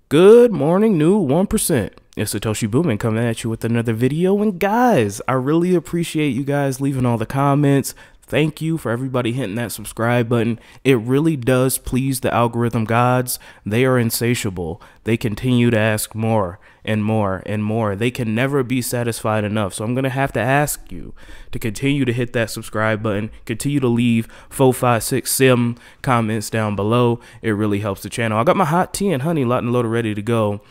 Good morning, new 1%. It's Satoshi Boomin coming at you with another video. And guys, I really appreciate you guys leaving all the comments. Thank you for everybody hitting that subscribe button. It really does please the algorithm gods. They are insatiable. They continue to ask more and more and more. They can never be satisfied enough. So I'm going to have to ask you to continue to hit that subscribe button. Continue to leave 4, 5, 6, 7 comments down below. It really helps the channel. I got my hot tea and honey locked and loaded ready to go.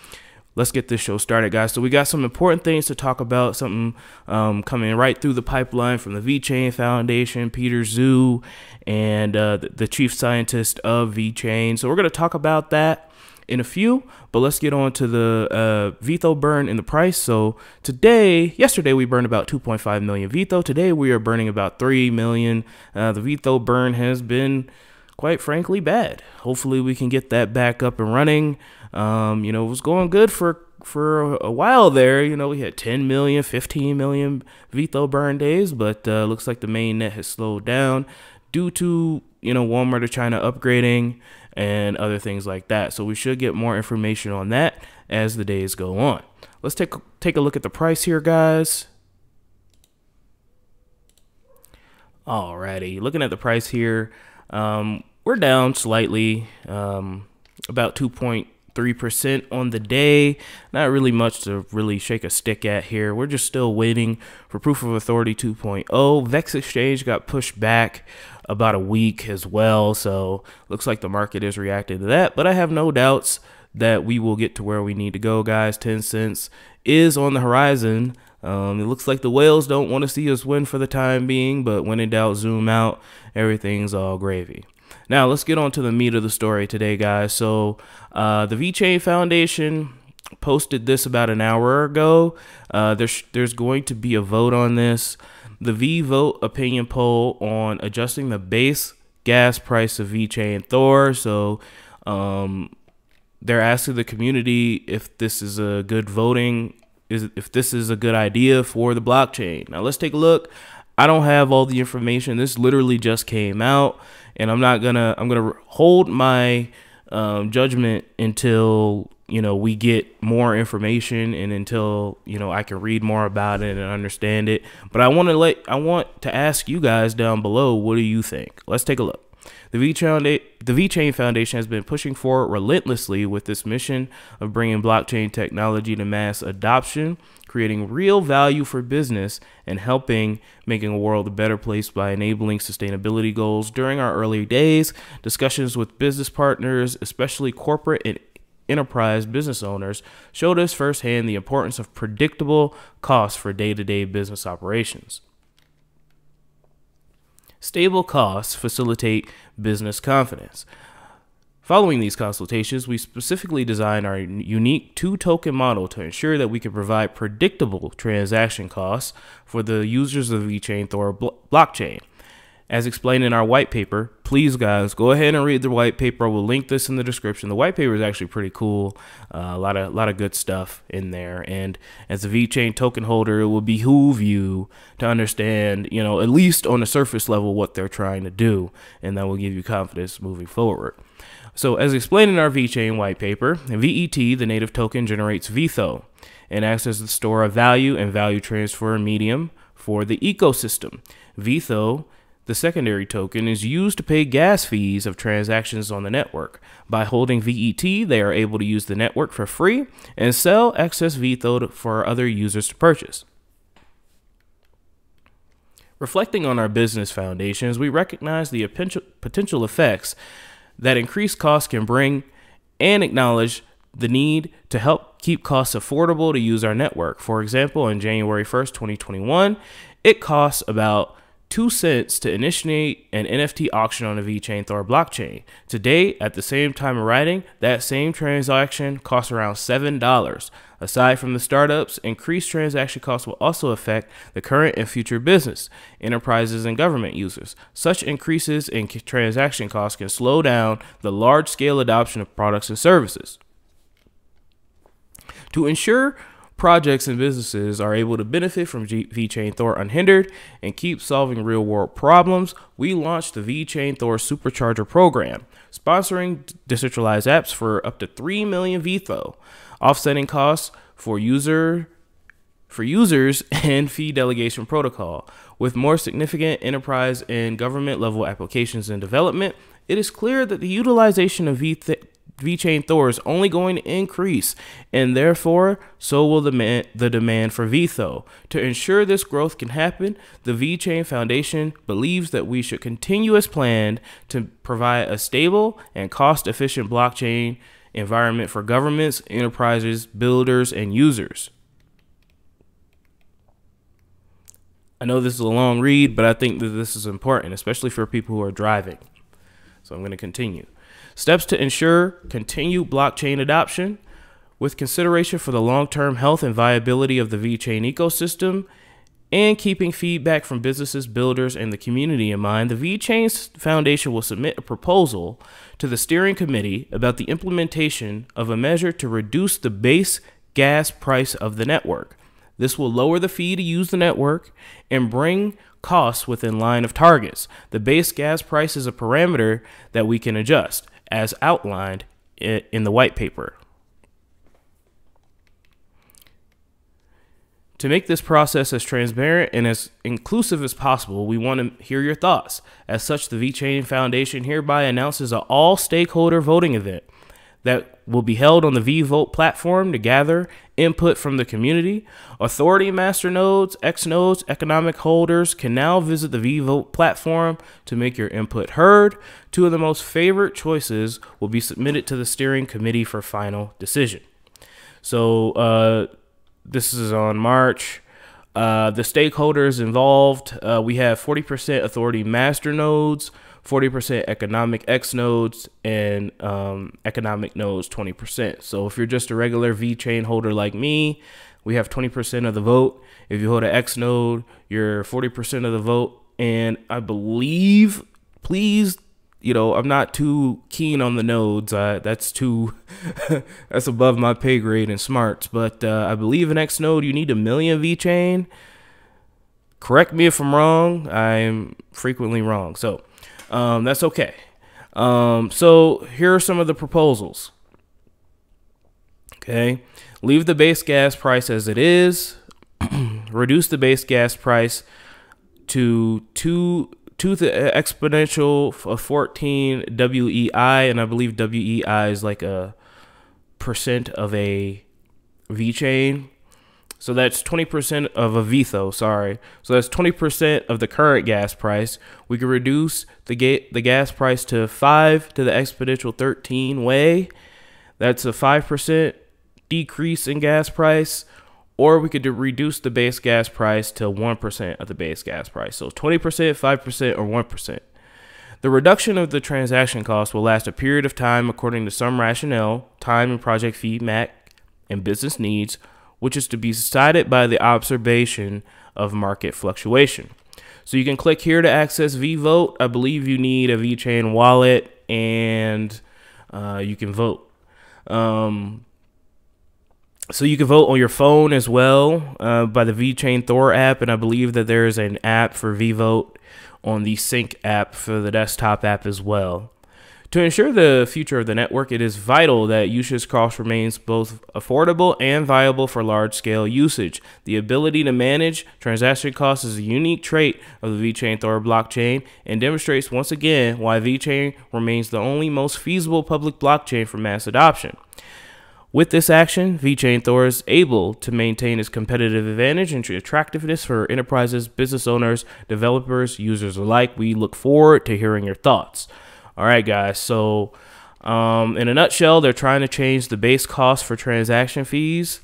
Let's get this show started, guys. So we got some important things to talk about, something coming right through the pipeline from the VeChain Foundation, Peter Zhu, and the chief scientist of VeChain. So we're going to talk about that in a few, but let's get on to the VITRO burn in the price. So yesterday we burned about 2.5 million VITRO. Today we are burning about 3 million. The VITRO burn has been, quite frankly, bad. Hopefully we can get that back up and running. You know, it was going good for a while there. You know, we had 10 million, 15 million VITRO burn days, but looks like the main net has slowed down due to, you know, Walmart or China upgrading and other things like that. So we should get more information on that as the days go on. Let's take a look at the price here, guys. Alrighty, looking at the price here, we're down slightly, about 2.3% on the day. Not really much to really shake a stick at here. We're just still waiting for Proof of Authority 2.0. VEX Exchange got pushed back about a week as well, so looks like the market is reacting to that, but I have no doubts that we will get to where we need to go, guys. 10 cents is on the horizon. It looks like the whales don't want to see us win for the time being, but when in doubt, zoom out. Everything's all gravy. Now, let's get on to the meat of the story today, guys. So the VeChain Foundation posted this about an hour ago. There's going to be a vote on this. The VVote opinion poll on adjusting the base gas price of VeChain Thor. So they're asking the community if this is a good if this is a good idea for the blockchain. Now let's take a look. I don't have all the information. This literally just came out, and I'm gonna hold my judgment until, you know, we get more information and until, you know, I can read more about it and understand it. But I want to ask you guys down below, what do you think? Let's take a look. The VeChain Foundation has been pushing forward relentlessly with this mission of bringing blockchain technology to mass adoption, creating real value for business, and helping making a world a better place by enabling sustainability goals. During our early days, discussions with business partners, especially corporate and enterprise business owners, showed us firsthand the importance of predictable costs for day-to-day business operations. Stable costs facilitate business confidence. Following these consultations, we specifically designed our unique two-token model to ensure that we can provide predictable transaction costs for the users of the VeChain Thor blockchain. As explained in our white paper, please guys, go ahead and read the white paper. I will link this in the description. The white paper is actually pretty cool. A lot of good stuff in there. And as a VeChain token holder, it will behoove you to understand, you know, at least on the surface level, what they're trying to do. And that will give you confidence moving forward. So as explained in our VeChain white paper, VET, the native token, generates VITRO and acts as the store of value and value transfer medium for the ecosystem. VITRO, the secondary token, is used to pay gas fees of transactions on the network. By holding VET, they are able to use the network for free and sell excess VITRO for other users to purchase. Reflecting on our business foundations, we recognize the potential effects that increased costs can bring and acknowledge the need to help keep costs affordable to use our network. For example, on January 1st, 2021, it costs about 2 cents to initiate an NFT auction on the VeChain Thor blockchain. Today, at the same time of writing, that same transaction costs around $7. Aside from the startups, increased transaction costs will also affect the current and future business, enterprises, and government users. Such increases in transaction costs can slow down the large-scale adoption of products and services. To ensure projects and businesses are able to benefit from VeChain Thor unhindered and keep solving real-world problems, we launched the VeChain Thor Supercharger program, sponsoring decentralized apps for up to 3 million VITRO, offsetting costs for users and fee delegation protocol. With more significant enterprise and government level applications in development, it is clear that the utilization of VeChain Thor is only going to increase, and therefore so will the demand for VITRO. To ensure this growth can happen, the VeChain Foundation believes that we should continue as planned to provide a stable and cost-efficient blockchain environment for governments, enterprises, builders, and users. I know this is a long read, but I think that this is important, especially for people who are driving. So I'm going to continue. Steps to ensure continued blockchain adoption. With consideration for the long-term health and viability of the VeChain ecosystem and keeping feedback from businesses, builders, and the community in mind, the VeChain Foundation will submit a proposal to the steering committee about the implementation of a measure to reduce the base gas price of the network. This will lower the fee to use the network and bring costs within line of targets. The base gas price is a parameter that we can adjust, as outlined in the white paper. To make this process as transparent and as inclusive as possible, we want to hear your thoughts. As such, the VeChain Foundation hereby announces an all-stakeholder voting event that will be held on the vVote platform to gather input from the community. Authority masternodes, X-nodes, economic holders can now visit the vVote platform to make your input heard. 2 of the most favorite choices will be submitted to the steering committee for final decision. So this is on March. The stakeholders involved, we have 40% authority masternodes, 40% economic X nodes, and economic nodes 20%. So if you're just a regular VeChain holder like me, we have 20% of the vote. If you hold an X node, you're 40% of the vote. And I believe, please, I'm not too keen on the nodes. That's too, that's above my pay grade in smarts. But I believe an X node, you need 1 million VeChain. Correct me if I'm wrong. I'm frequently wrong. So that's okay. So here are some of the proposals. Okay. Leave the base gas price as it is. Reduce the base gas price to 2 to the exponential of 14 WEI, and I believe WEI is like a percent of a VeChain. So that's 20% of a VITRO, sorry. So that's 20% of the current gas price. We could reduce the gas price to 5 to the exponential 13 way. That's a 5% decrease in gas price. Or we could reduce the base gas price to 1% of the base gas price. So 20%, 5%, or 1%. The reduction of the transaction cost will last a period of time according to some rationale, time and project feedback, and business needs, which is to be decided by the observation of market fluctuation. So you can click here to access vVote. I believe you need a VeChain wallet, and you can vote. So you can vote on your phone as well by the VeChain Thor app, and I believe that there is an app for vVote on the Sync app for the desktop app as well. To ensure the future of the network, it is vital that usage cost remains both affordable and viable for large-scale usage. The ability to manage transaction costs is a unique trait of the VeChain Thor blockchain and demonstrates once again why VeChain remains the only most feasible public blockchain for mass adoption. With this action, VeChain Thor is able to maintain its competitive advantage and attractiveness for enterprises, business owners, developers, users alike. We look forward to hearing your thoughts. All right, guys. So in a nutshell, they're trying to change the base cost for transaction fees.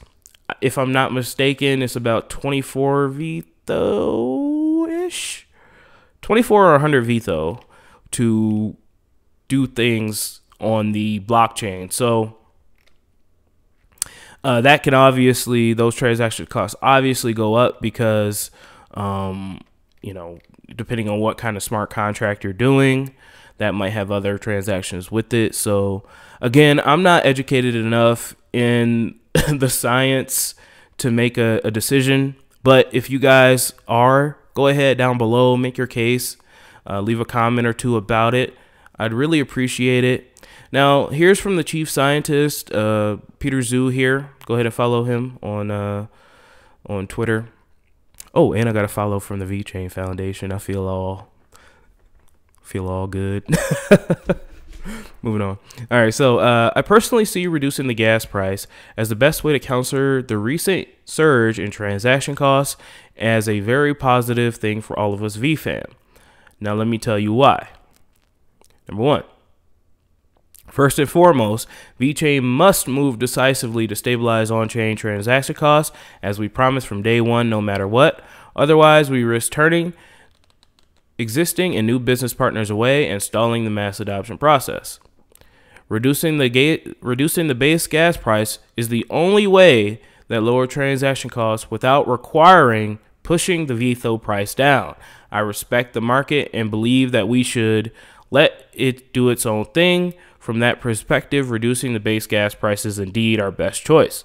If I'm not mistaken, it's about 24 VeChain-ish, 24 or 100 VeChain to do things on the blockchain. So that can obviously, those transaction costs obviously go up because, depending on what kind of smart contract you're doing, that might have other transactions with it. So again, I'm not educated enough in the science to make a decision. But if you guys are, go ahead down below, make your case, leave a comment or two about it. I'd really appreciate it. Now, here's from the chief scientist, Peter Zhu here. Go ahead and follow him on Twitter. Oh, and I got a follow from the VeChain Foundation. I feel all good. Moving on. All right, so I personally see reducing the gas price as the best way to counter the recent surge in transaction costs as a very positive thing for all of us VFam. Now, let me tell you why. Number one, first and foremost, VeChain must move decisively to stabilize on-chain transaction costs, as we promised from day one, no matter what. Otherwise, we risk turning existing and new business partners away and stalling the mass adoption process. Reducing the base gas price is the only way that lower transaction costs without requiring pushing the VITRO price down. I respect the market and believe that we should let it do its own thing. From that perspective, reducing the base gas price is indeed our best choice.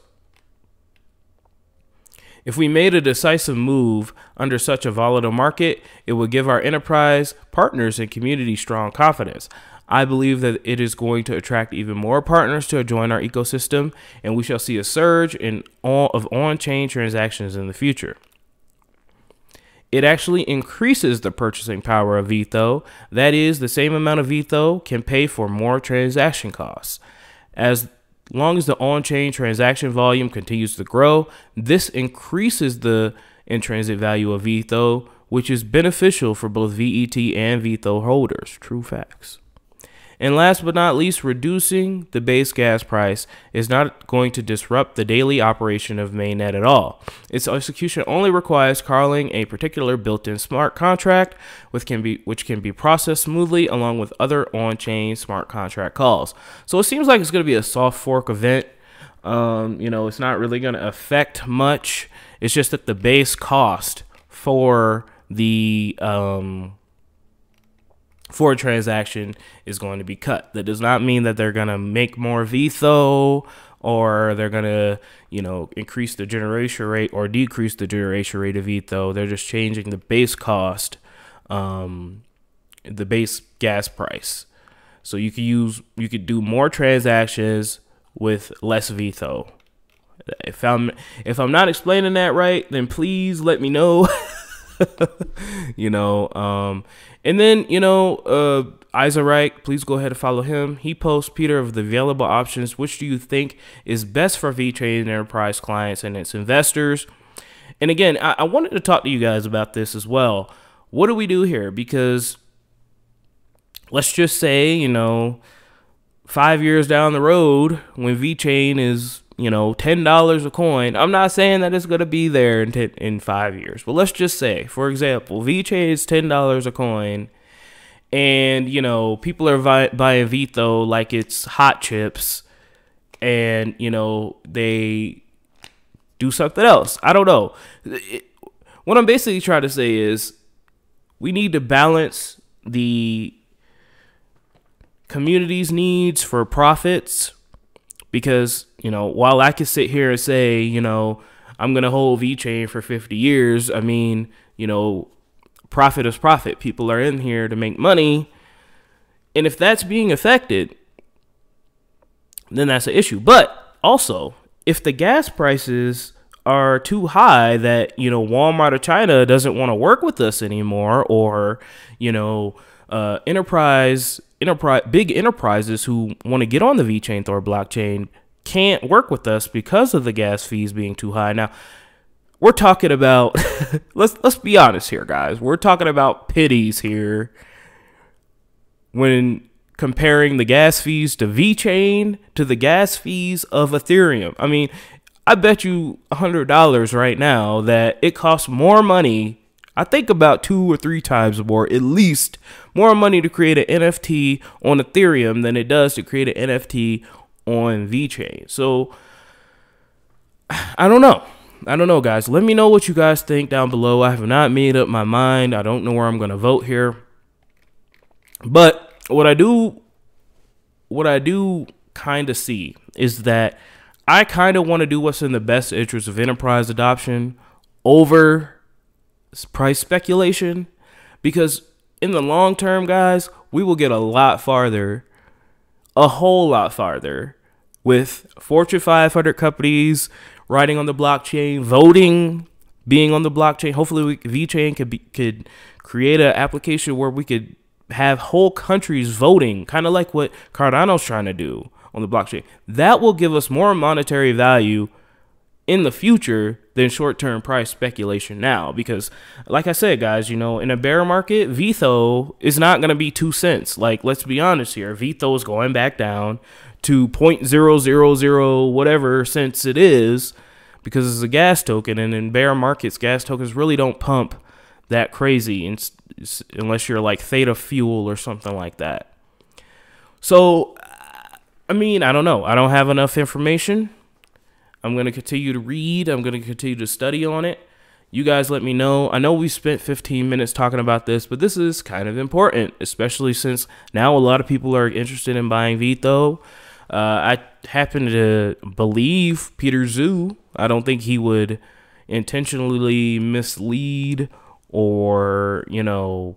If we made a decisive move under such a volatile market, it would give our enterprise partners and community strong confidence. I believe that it is going to attract even more partners to join our ecosystem, and we shall see a surge in all of on-chain transactions in the future. It actually increases the purchasing power of VITRO. That is, the same amount of VITRO can pay for more transaction costs. As long as the on-chain transaction volume continues to grow, this increases the intrinsic value of VITRO, which is beneficial for both VET and VITRO holders. True facts. And last but not least, reducing the base gas price is not going to disrupt the daily operation of mainnet at all. Its execution only requires calling a particular built-in smart contract, which can be processed smoothly along with other on-chain smart contract calls. So it seems like it's going to be a soft fork event. It's not really going to affect much. It's just that the base cost for the for a transaction is going to be cut. That does not mean that they're going to make more VITRO or they're going to, increase the generation rate or decrease the generation rate of VITRO. They're just changing the base cost, the base gas price. So you could do more transactions with less VITRO. If I'm not explaining that right, then please let me know. And then, Isaac, please go ahead and follow him. He posts, Peter, of the available options, which do you think is best for VeChain enterprise clients and its investors? And again, I wanted to talk to you guys about this as well. What do we do here? Because let's just say, 5 years down the road when VeChain is, $10 a coin. I'm not saying that it's going to be there in 5 years, but let's just say, for example, VeChain is $10 a coin and, people are buying VITRO like it's hot chips and, they do something else. I don't know. What I'm basically trying to say is we need to balance the community's needs for profits. Because, while I could sit here and say, I'm going to hold VeChain for 50 years, I mean, profit is profit. People are in here to make money. And if that's being affected, then that's an issue. But also, if the gas prices are too high that, Walmart or China doesn't want to work with us anymore, or, big enterprises who want to get on the VeChain Thor blockchain can't work with us because of the gas fees being too high. Now, we're talking about let's be honest here, guys. We're talking about pennies here when comparing the gas fees to VeChain to the gas fees of Ethereum. I mean, I bet you $100 right now that it costs more money. I think about 2 or 3 times more, at least, more money to create an NFT on Ethereum than it does to create an NFT on VeChain. So, I don't know. I don't know, guys. Let me know what you guys think down below. I have not made up my mind. I don't know where I'm going to vote here. But what I do kind of see is that I kind of want to do what's in the best interest of enterprise adoption over price speculation, because in the long term, guys, we will get a lot farther, a whole lot farther, with Fortune 500 companies riding on the blockchain, voting, being on the blockchain. Hopefully, VeChain could create an application where we could have whole countries voting, kind of like what Cardano's trying to do on the blockchain. That will give us more monetary value in the future than short-term price speculation now. Because like I said, guys, you know, in a bear market, VeTho is not going to be 2 cents. Like, let's be honest here. VeTho is going back down to 0.000 whatever cents it is, because it's a gas token. And in bear markets, gas tokens really don't pump that crazy unless you're like Theta Fuel or something like that. So, I mean, I don't know. I don't have enough information. I'm going to continue to read. I'm going to continue to study on it. You guys let me know. I know we spent 15 minutes talking about this, but this is kind of important, especially since now a lot of people are interested in buying VeTho. I happen to believe Peter Zhu. I don't think he would intentionally mislead or, you know,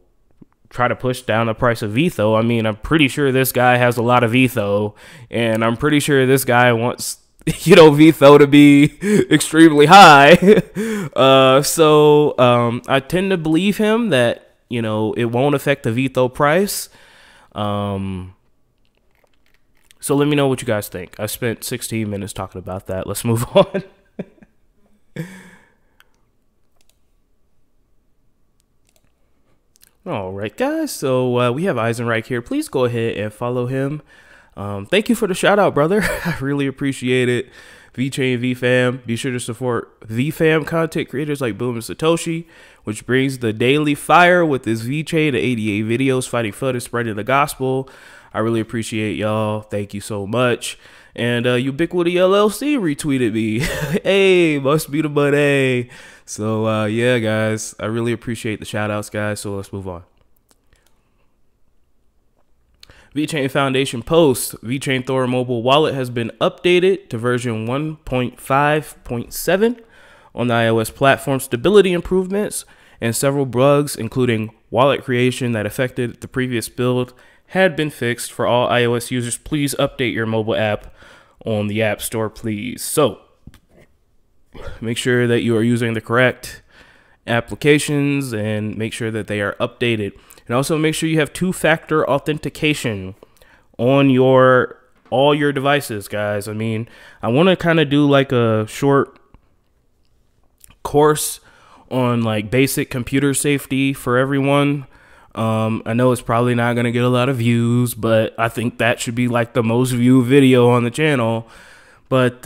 try to push down the price of VeTho. I mean, I'm pretty sure this guy has a lot of VeTho, and I'm pretty sure this guy wants, you know, VeTho to be extremely high. So I tend to believe him that, you know, it won't affect the VeTho price. So let me know what you guys think. I spent 16 minutes talking about that. Let's move on. All right, guys. So we have Eisenreich here. Please go ahead and follow him. Thank you for the shout out, brother. I really appreciate it. VeChain, VFam. Be sure to support VFam content creators like MYBABY, which brings the daily fire with his VeChain to 88 videos fighting FUD and spreading the gospel. I really appreciate y'all. Thank you so much. And Ubiquity LLC retweeted me. Hey, must be the money. So yeah, guys, I really appreciate the shout outs, guys. So let's move on. VeChain Foundation post: VeChain Thor mobile wallet has been updated to version 1.5.7 on the iOS platform. Stability improvements and several bugs, including wallet creation that affected the previous build, had been fixed for all iOS users. Please update your mobile app on the App Store, please. So make sure that you are using the correct applications and make sure that they are updated. And also make sure you have two-factor authentication on all your devices, guys. I mean, I want to kind of do like a short course on like basic computer safety for everyone. I know it's probably not going to get a lot of views, but I think that should be like the most viewed video on the channel. But,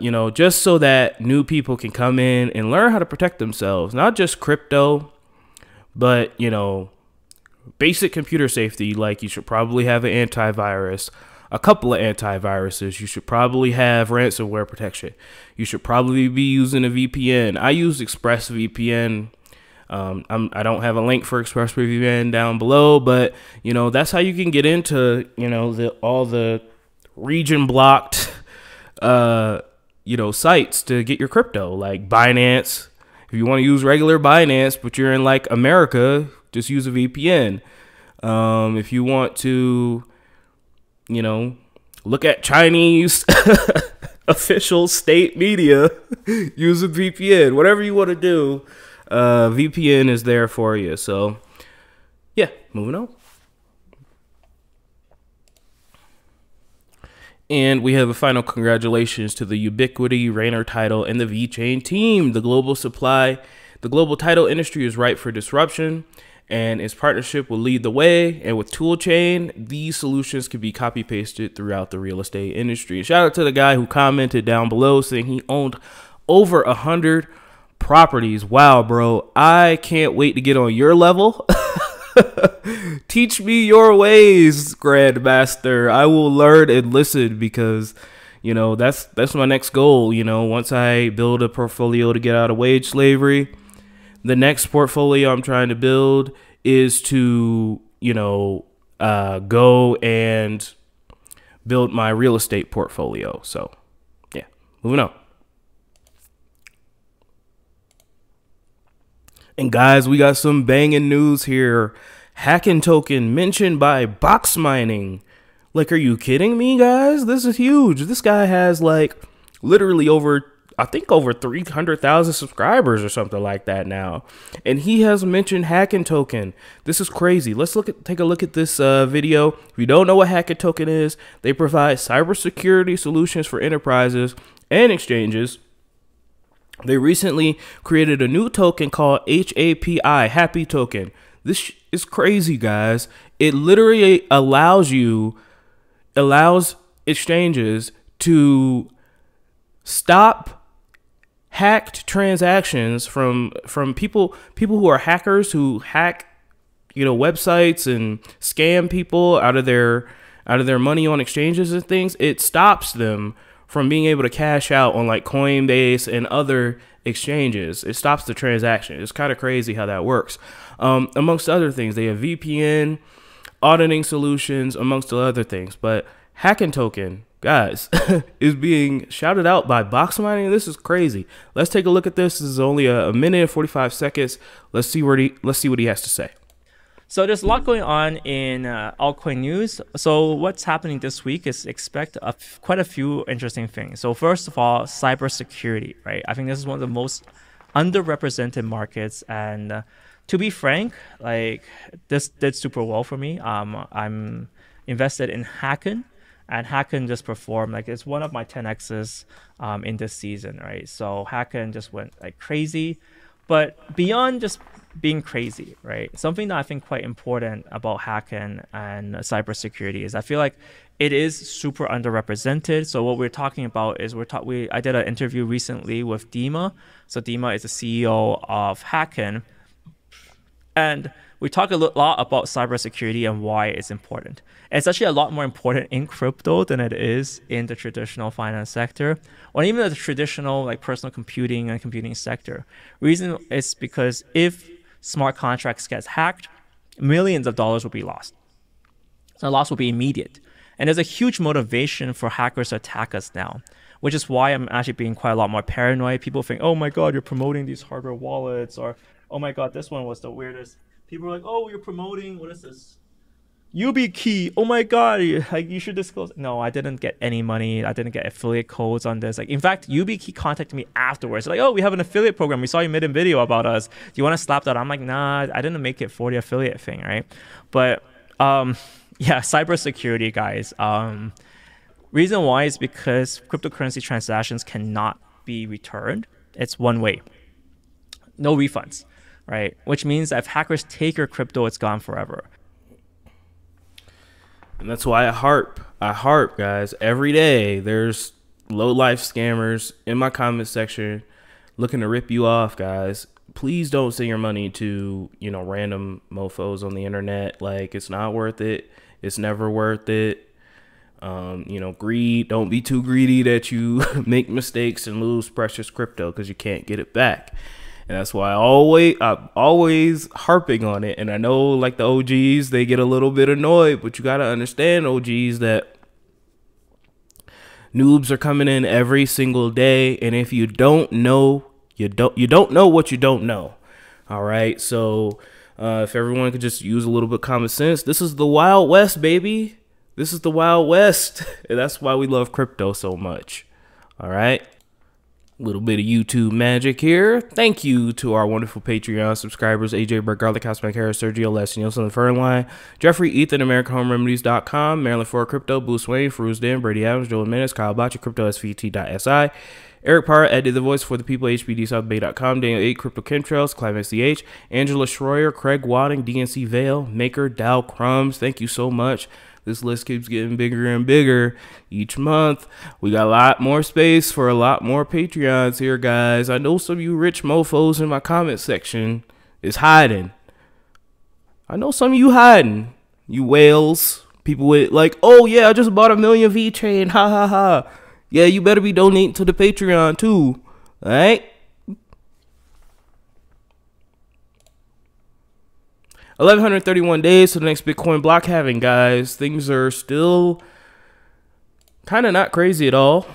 you know, just so that new people can come in and learn how to protect themselves, not just crypto, but, you know, basic computer safety. Like, you should probably have an antivirus, a couple of antiviruses. You should probably have ransomware protection. You should probably be using a VPN. I use ExpressVPN. I don't have a link for ExpressVPN down below, but, you know, that's how you can get into, you know, all the region blocked, you know, sites to get your crypto, like Binance. If you want to use regular Binance, but you're in like America, just use a VPN. If you want to, you know, look at Chinese official state media, use a VPN. Whatever you want to do, VPN is there for you. So yeah, moving on. And we have a final congratulations to the Ubiquity, Rainer Title, and the VeChain team. The global title industry is ripe for disruption, and its partnership will lead the way. And with Toolchain, these solutions can be copy-pasted throughout the real estate industry. Shout out to the guy who commented down below saying he owned over 100 properties. Wow, bro. I can't wait to get on your level. Teach me your ways, Grandmaster. I will learn and listen, because, you know, that's my next goal. You know, once I build a portfolio to get out of wage slavery, the next portfolio I'm trying to build is to, you know, go and build my real estate portfolio. So yeah, Moving on. And guys, we got some banging news here. Hacking token mentioned by box mining. Like, are you kidding me, guys? This is huge. This guy has like literally over, I think, over 300,000 subscribers or something like that now. And he has mentioned hacking token. This is crazy. Let's take a look at this video. If you don't know what hacking token is, they provide cybersecurity solutions for enterprises and exchanges. They recently created a new token called HAPI, Happy Token. This is crazy, guys. It literally allows exchanges to stop hacked transactions from people who are hackers who hack, websites and scam people out of their money on exchanges and things. It stops them from being able to cash out on like Coinbase and other exchanges. It stops the transaction. It's kind of crazy how that works. Amongst other things, they have VPN, auditing solutions, amongst other things. But hacking token, guys, is being shouted out by box mining. This is crazy. Let's take a look at this. This is only a minute and 45 seconds. Let's see what he has to say. So there's a lot going on in altcoin news. So what's happening this week is expect quite a few interesting things. So first of all, cybersecurity, right? I think this is one of the most underrepresented markets. And to be frank, like this did super well for me. I'm invested in Hacken, and Hacken just performed like it's one of my 10x's in this season, right? So Hacken just went like crazy. But beyond just being crazy, right? Something that I think quite important about hacking and cybersecurity is I feel like it is super underrepresented. So what we're talking about is I did an interview recently with Dima. So Dima is the CEO of Hacking, and we talk a lot about cybersecurity and why it's important. It's actually a lot more important in crypto than it is in the traditional finance sector, or even the traditional like personal computing and computing sector. Reason is because if smart contracts gets hacked, millions of dollars will be lost. So the loss will be immediate. And there's a huge motivation for hackers to attack us now, which is why I'm actually being quite a lot more paranoid. People think, oh my God, you're promoting these hardware wallets, or oh my God, this one was the weirdest. People are like, oh, you're promoting, what is this? YubiKey, oh my God, like you should disclose. No, I didn't get any money. I didn't get affiliate codes on this. Like, in fact, YubiKey contacted me afterwards. Like, oh, we have an affiliate program. We saw you made a video about us. Do you want to slap that? I'm like, nah, I didn't make it for the affiliate thing, right? But yeah, cybersecurity, guys. Reason why is because cryptocurrency transactions cannot be returned. It's one way, no refunds, right? Which means that if hackers take your crypto, it's gone forever. And that's why I harp, guys. Every day there's low-life scammers in my comment section looking to rip you off, guys. Please don't send your money to, random mofos on the internet. Like, it's not worth it. It's never worth it. Greed. Don't be too greedy that you make mistakes and lose precious crypto because you can't get it back. And that's why I'm always harping on it. And I know like the OGs, they get a little bit annoyed, but you got to understand, OGs, that noobs are coming in every single day. And if you don't know, you don't know what you don't know. All right. So if everyone could just use a little bit of common sense, this is the Wild West, baby. This is the Wild West. And that's why we love crypto so much. All right. Little bit of YouTube magic here. Thank you to our wonderful Patreon subscribers: AJ Burke, Garlic House, Harris, Sergio, Les, Nielsen, Fernline, Jeffrey, Ethan, AmericanHomeRemedies.com, Maryland for Crypto, Bruce Wayne, Fruz Den, Brady Adams, Joel Menace, Kyle Botcha, CryptoSVT.si, Eric Parr, Eddie the Voice for the People, HBDSouthBay.com, Daniel 8, Crypto Chemtrails, Clive SCH, Angela Schroyer, Craig Wadding, DNC Vale, Maker, Dow Crumbs. Thank you so much. This list keeps getting bigger and bigger each month. We got a lot more space for a lot more Patreons here, guys. I know some of you rich mofos in my comment section is hiding. I know some of you hiding. You whales. People with like, oh yeah, I just bought 1 million VeChain. Ha ha ha. Yeah, you better be donating to the Patreon too. All right? 1,131 days to the next Bitcoin block halving, guys. Things are still kind of not crazy at all.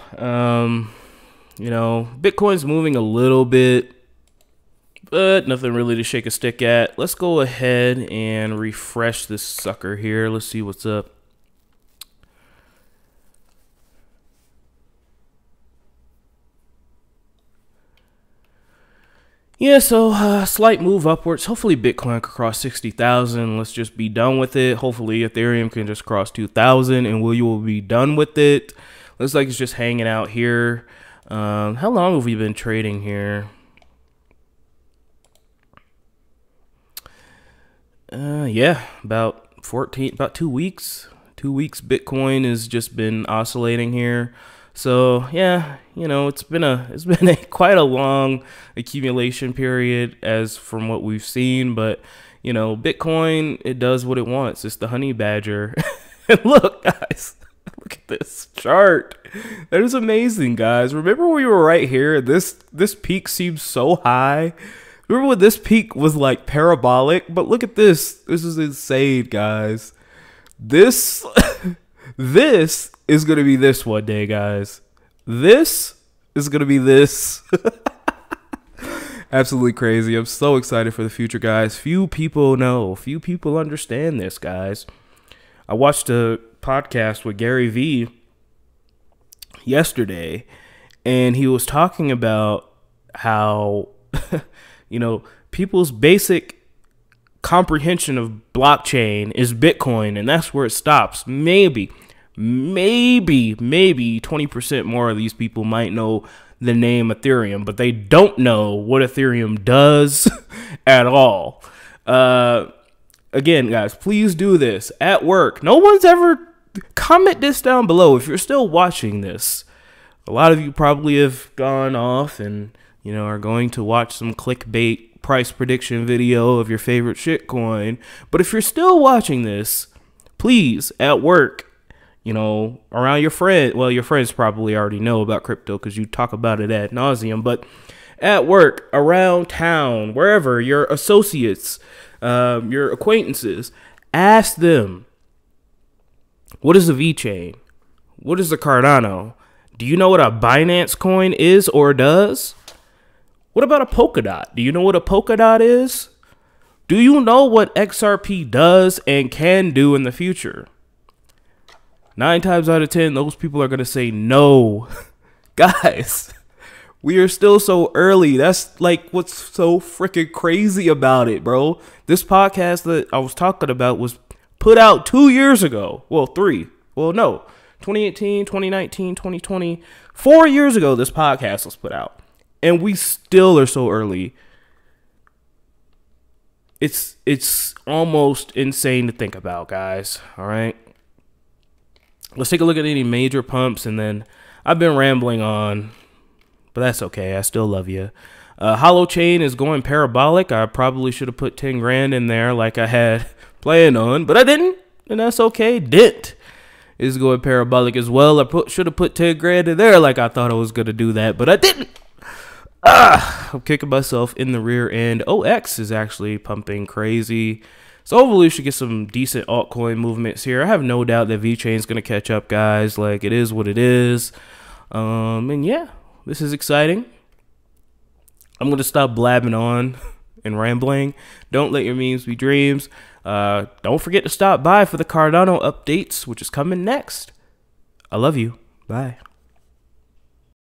You know, Bitcoin's moving a little bit, but nothing really to shake a stick at. Let's go ahead and refresh this sucker here. Let's see what's up. Yeah, so slight move upwards. Hopefully Bitcoin could cross 60,000. Let's just be done with it. Hopefully Ethereum can just cross 2,000 and you will be done with it. Looks like it's just hanging out here. How long have we been trading here? Yeah, about 2 weeks. 2 weeks Bitcoin has just been oscillating here. So yeah, you know, it's been quite a long accumulation period as from what we've seen, but you know, Bitcoin, it does what it wants. It's the honey badger. And look, guys, look at this chart. That is amazing, guys. Remember we were right here? This peak seems so high. Remember when this peak was like parabolic? But look at this. This is insane, guys. This this is going to be this one day, guys. This is going to be this. Absolutely crazy. I'm so excited for the future, guys. Few people know. Few people understand this, guys. I watched a podcast with Gary Vee yesterday, and he was talking about how, you know, people's basic comprehension of blockchain is Bitcoin, and that's where it stops. Maybe 20% more of these people might know the name Ethereum, but they don't know what Ethereum does at all. Again, guys, please do this at work. No one's ever comment this down below if you're still watching this. A lot of you probably have gone off and, you know, are going to watch some clickbait price prediction video of your favorite shitcoin. But if you're still watching this, please, at work, you know, around your friend, well, your friends probably already know about crypto because you talk about it ad nauseum, but at work, around town, wherever, your associates, your acquaintances, ask them, what is a VeChain? What is a Cardano? Do you know what a Binance coin is or does? What about a Polkadot? Do you know what a Polkadot is? Do you know what XRP does and can do in the future? 9 times out of 10, those people are going to say no. Guys, we are still so early. That's like what's so freaking crazy about it, bro. This podcast that I was talking about was put out 2 years ago. Well, 3. Well, no. 2018, 2019, 2020. 4 years ago, this podcast was put out. And we still are so early. It's almost insane to think about, guys. All right. Let's take a look at any major pumps, and then I've been rambling on, but that's okay. I still love you. Holochain is going parabolic. I probably should have put 10 grand in there like I had planned on, but I didn't, and that's okay. Dent is going parabolic as well. I should have put 10 grand in there like I thought I was going to do that, but I didn't. I'm kicking myself in the rear end. OX is actually pumping crazy. So hopefully we should get some decent altcoin movements here. I have no doubt that VeChain is going to catch up, guys. Like, it is what it is. And yeah, this is exciting. I'm going to stop blabbing on and rambling. Don't let your memes be dreams. Don't forget to stop by for the Cardano updates, which is coming next. I love you. Bye.